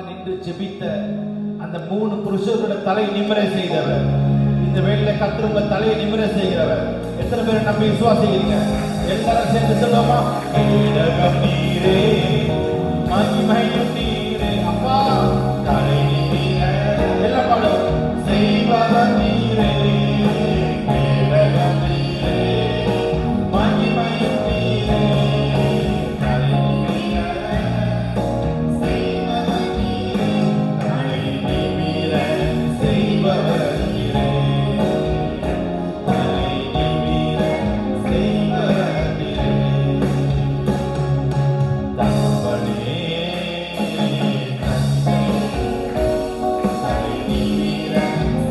நின்று ஜெபித்த அந்த 3 புருஷர்களோட தலை நிமிர செய்தவர். இந்த வேளையில கர்த்தர் உங்க தலையை நிமிர செய்கிறவர். எத்தனை பேர் நம்பி விசுவாசிக்கிறீங்க? எல்லாரும் சேர்ந்து சொல்லுவோமா? கேடகம் நீரே, மகிமையும் நீரே, அப்பா தலை நிமிர. எல்லாம் பாடுவோம். செய்பவர் நீரே, கேடகம் நீரே, மகிமையும் நீரே, தலை நிமிர. செய்பவர் நீரே, தலை நிமிர, செய்பவர் நீரே, தலை நிமிர, செய்பவர் நீரே. தகப்பனே தலை நிமிர,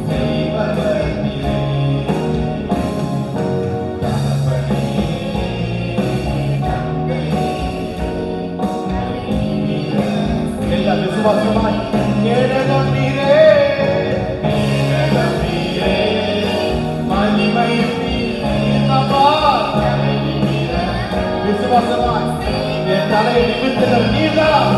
செய்பவர் நீரே. தகப்பனே எல்லா விசுவாசமாய் கேடகம் நீரே, கேடகம் நீரே, மகிமையும் நீரே, அப்பா தலை நிமிர. விசுவாசமாய் என் தலையை நிமிர்த்துகிற நீர்தான்